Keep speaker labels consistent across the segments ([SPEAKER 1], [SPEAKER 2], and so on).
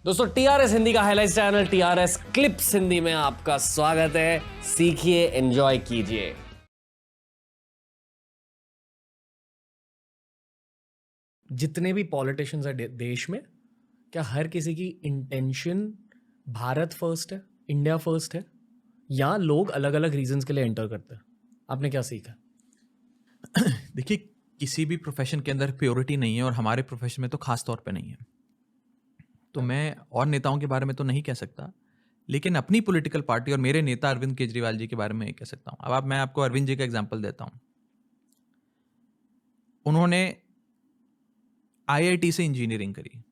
[SPEAKER 1] दोस्तों टीआरएस हिंदी का highlight channel TRS clips Hindi में आपका स्वागत है। सीखिए, एंजॉय कीजिए। जितने भी पॉलिटिशियंस है देश में, क्या हर किसी की इंटेंशन भारत फर्स्ट है, इंडिया फर्स्ट है, या लोग अलग अलग रीजंस के लिए एंटर करते हैं? आपने क्या सीखा?
[SPEAKER 2] देखिए, किसी भी प्रोफेशन के अंदर प्योरिटी नहीं है और हमारे प्रोफेशन में तो खास तौर पे नहीं है। तो मैं और नेताओं के बारे में तो नहीं कह सकता, लेकिन अपनी पॉलिटिकल पार्टी और मेरे नेता अरविंद केजरीवाल जी के बारे में कह सकता हूँ। अब मैं आपको अरविंद जी का एग्जांपल देता हूँ। उन्होंने आईआईटी से इंजीनियरिंग करी।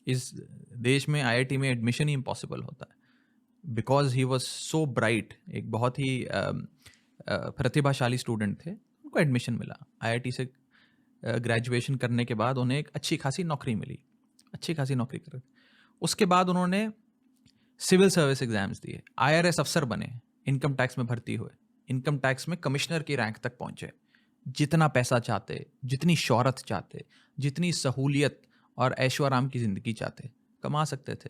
[SPEAKER 2] इस देश में आईआईटी में एडमिशन ही इम्पॉसिबल होता है because he was so bright. एक बहुत ही प्रतिभाशाली स्टूडेंट थे, उनको एडमिशन मिला। आईआईटी से ग्रेजुएशन करने के बाद उन्हें एक अच्छी खासी नौकरी मिली, अच्छी खासी नौकरी कर। उसके बाद उन्होंने सिविल सर्विस एग्जाम्स दिए, आईआरएस अफसर बने, इनकम टैक्स में भर्ती हुए, इनकम टैक्स में कमिश्नर की रैंक तक पहुंचे। जितना पैसा चाहते, जितनी शोहरत चाहते, जितनी सहूलियत और ऐशो आराम की जिंदगी चाहते, कमा सकते थे।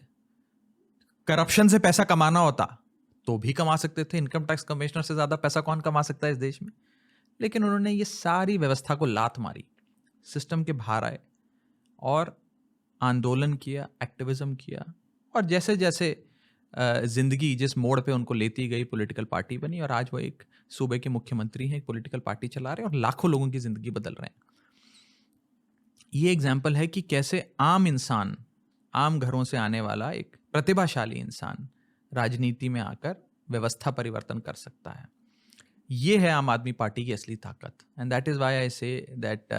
[SPEAKER 2] करप्शन से पैसा कमाना होता तो भी कमा सकते थे। इनकम टैक्स कमिश्नर से ज्यादा पैसा कौन कमा सकता है इस देश में? लेकिन उन्होंने ये सारी व्यवस्था को लात मारी, सिस्टम के बाहर आए और आंदोलन किया, एक्टिविज्म किया, और जैसे जैसे जिंदगी जिस मोड़ पे उनको लेती गई, पॉलिटिकल पार्टी बनी और आज वो एक सूबे के मुख्यमंत्री हैं, एक पॉलिटिकल पार्टी चला रहे हैं और लाखों लोगों की जिंदगी बदल रहे हैं। ये एग्जाम्पल है कि कैसे आम इंसान, आम घरों से आने वाला एक प्रतिभाशाली इंसान राजनीति में आकर व्यवस्था परिवर्तन कर सकता है। ये है आम आदमी पार्टी की असली ताकत। And that is why I say that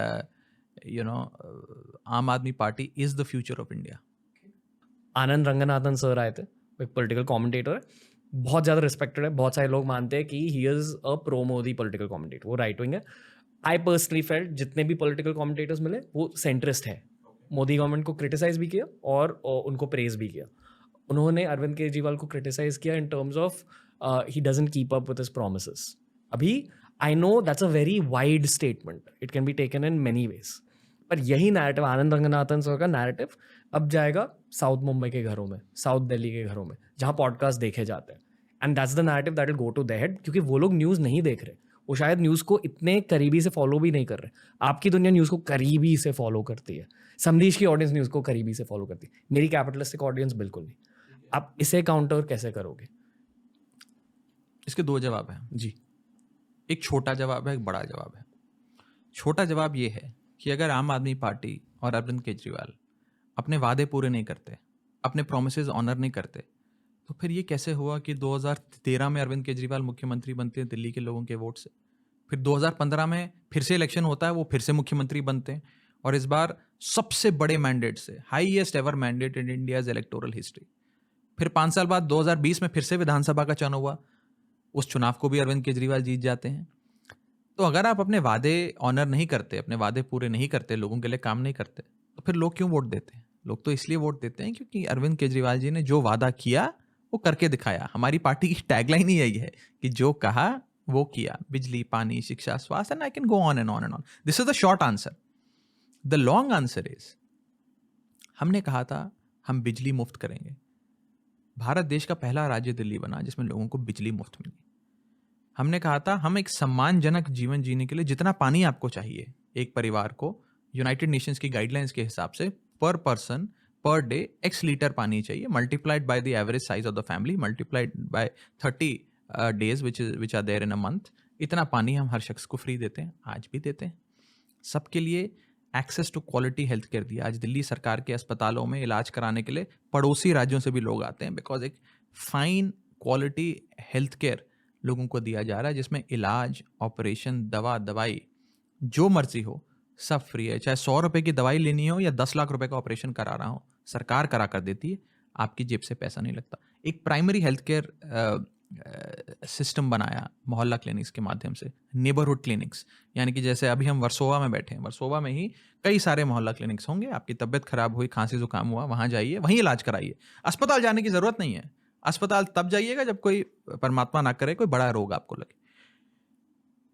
[SPEAKER 2] आम आदमी party is the future of India.
[SPEAKER 1] Anand Ranganathan sir आए थे, एक पॉलिटिकल कमेंटेटर है, बहुत ज़्यादा रिस्पेक्टेड है। बहुत सारे लोग मानते हैं कि he is a pro Modi political commentator, वो राइट विंग है। आई पर्सनली फेल्ट जितने भी पॉलिटिकल कमेंटेटर्स मिले वो सेंट्रिस्ट है। मोदी गवर्नमेंट को क्रिटिसाइज भी किया और उनको प्रेज भी किया। उन्होंने अरविंद केजरीवाल को क्रिटिसाइज किया in terms of he doesn't keep up with his promises. अभी I know that's a very wide statement, it can be taken in many ways, पर यही नैरेटिव, आनंद रंगनाथन सर का नैरेटिव अब जाएगा साउथ मुंबई के घरों में, साउथ दिल्ली के घरों में, जहाँ पॉडकास्ट देखे जाते हैं। And that's the narrative that will go to their head, क्योंकि वो लोग न्यूज़ नहीं देख रहे, वो शायद न्यूज़ को इतने करीबी से फॉलो भी नहीं कर रहे। आपकी दुनिया न्यूज़ को करीबी से फॉलो करती है, समरीश की ऑडियंस न्यूज़ को करीबी से फॉलो करती है, मेरी कैपिटलिस्टिक ऑडियंस बिल्कुल नहीं। आप इसे काउंटर कैसे करोगे?
[SPEAKER 2] इसके दो जवाब हैं
[SPEAKER 1] जी।
[SPEAKER 2] एक छोटा जवाब है, एक बड़ा जवाब है। छोटा जवाब ये है कि अगर आम आदमी पार्टी और अरविंद केजरीवाल अपने वादे पूरे नहीं करते, अपने प्रोमिसेस ऑनर नहीं करते, तो फिर ये कैसे हुआ कि 2013 में अरविंद केजरीवाल मुख्यमंत्री बनते हैं दिल्ली के लोगों के वोट से, फिर 2015 में फिर से इलेक्शन होता है, वो फिर से मुख्यमंत्री बनते हैं, और इस बार सबसे बड़े मैंडेट से, highest ever mandate in India's electoral history. फिर 5 साल बाद 2020 में फिर से विधानसभा का चुनाव हुआ, उस चुनाव को भी अरविंद केजरीवाल जीत जाते हैं। तो अगर आप अपने वादे ऑनर नहीं करते, अपने वादे पूरे नहीं करते, लोगों के लिए काम नहीं करते, तो फिर लोग क्यों वोट देते हैं? लोग तो इसलिए वोट देते हैं क्योंकि अरविंद केजरीवाल जी ने जो वादा किया वो करके दिखाया। हमारी पार्टी की टैगलाइन ही यही है कि जो कहा वो किया। बिजली, पानी, शिक्षा, स्वास्थ्य, and I can go on and on and on. This is the short answer. The long answer is, हमने कहा था हम बिजली मुफ्त करेंगे। भारत देश का पहला राज्य दिल्ली बना जिसमें लोगों को बिजली मुफ्त मिली। हमने कहा था हम एक सम्मानजनक जीवन जीने के लिए जितना पानी आपको चाहिए एक परिवार को, यूनाइटेड नेशंस की गाइडलाइंस के हिसाब से पर person per day x litre पानी चाहिए, multiplied by the average size of the family, multiplied by 30 days which are there in a month. इतना पानी हम हर शख्स को फ्री देते हैं, आज भी देते हैं। सबके लिए access to quality health care दिया। आज दिल्ली सरकार के अस्पतालों में इलाज कराने के लिए पड़ोसी राज्यों से भी लोग आते हैं, बिकॉज एक फाइन क्वालिटी हेल्थ केयर लोगों को दिया जा रहा है, जिसमें इलाज, ऑपरेशन, दवा, दवाई जो मर्जी हो सब फ्री है। चाहे 100 रुपए की दवाई लेनी हो या 10 लाख रुपए का ऑपरेशन करा रहा हो, सरकार करा कर देती है, आपकी जेब से पैसा नहीं लगता। एक प्राइमरी हेल्थ केयर सिस्टम बनाया मोहल्ला क्लिनिक्स के माध्यम से, नेबरहुड क्लिनिक्स, यानी कि जैसे अभी हम वर्सोवा में बैठे हैं, वर्सोवा में ही कई सारे मोहल्ला क्लिनिक्स होंगे। आपकी तबीयत खराब हुई, खांसी जुकाम हुआ, वहां जाइए, वहीं इलाज कराइए। अस्पताल जाने की जरूरत नहीं है। अस्पताल तब जाइएगा जब कोई, परमात्मा ना करे, कोई बड़ा रोग आपको लगे।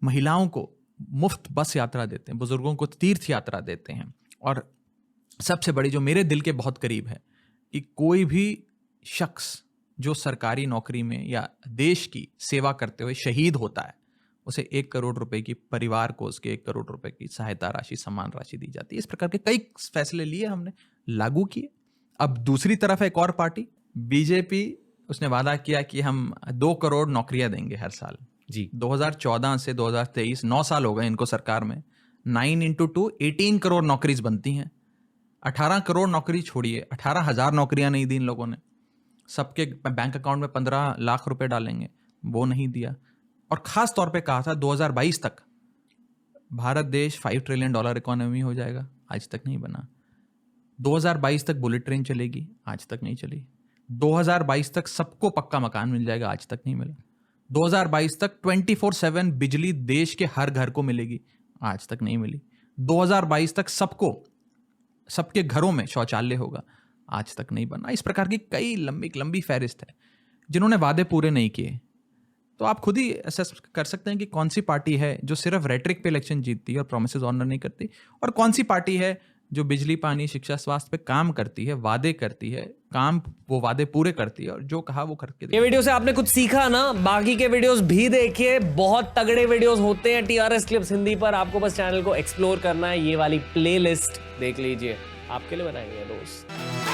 [SPEAKER 2] महिलाओं को मुफ्त बस यात्रा देते हैं, बुजुर्गों को तीर्थ यात्रा देते हैं, और सबसे बड़ी जो मेरे दिल के बहुत करीब है, कि कोई भी शख्स जो सरकारी नौकरी में या देश की सेवा करते हुए शहीद होता है, उसे 1 करोड़ रुपए की परिवार को उसके 1 करोड़ रुपए की सहायता राशि, सम्मान राशि दी जाती है। इस प्रकार के कई फैसले लिए हमने, लागू किए। अब दूसरी तरफ एक और पार्टी बीजेपी, उसने वादा किया कि हम 2 करोड़ नौकरियां देंगे हर साल।
[SPEAKER 1] जी
[SPEAKER 2] 2014 से 2023 9 साल हो गए इनको सरकार में। 9 into 2 18 करोड़ नौकरीज बनती हैं। 18 करोड़ नौकरी छोड़िए, 18,000 नौकरियां नहीं दी इन लोगों ने। सबके बैंक अकाउंट में 15 लाख रुपए डालेंगे, वो नहीं दिया। और खास तौर पे कहा था 2022 तक भारत देश $5 ट्रिलियन इकोनॉमी हो जाएगा, आज तक नहीं बना। 2022 तक बुलेट ट्रेन चलेगी, आज तक नहीं चली। 2022 तक सबको पक्का मकान मिल जाएगा, आज तक नहीं मिला। 2022 तक 24/7 बिजली देश के हर घर को मिलेगी, आज तक नहीं मिली। 2022 तक सबको, सबके घरों में शौचालय होगा, आज तक नहीं बना। इस प्रकार की कई लंबी फहरिस्त है जिन्होंने वादे पूरे नहीं किए। तो आप खुद ही असेस कर सकते हैं कि कौन सी पार्टी है जो सिर्फ रेटरिक पे इलेक्शन जीतती है और प्रोमिसेस ऑनर नहीं करती, और कौन सी पार्टी है जो बिजली, पानी, शिक्षा, स्वास्थ्य पे काम करती है, वादे करती है, काम वो वादे पूरे करती है और जो कहा वो करके देती है।
[SPEAKER 1] ये वीडियो से आपने कुछ सीखा ना? बाकी के वीडियोस भी देखिए, बहुत तगड़े वीडियोस होते हैं टीआरएस क्लिप्स हिंदी पर। आपको बस चैनल को एक्सप्लोर करना है, ये वाली प्लेलिस्ट देख लीजिए, आपके लिए बनाई है दोस्त।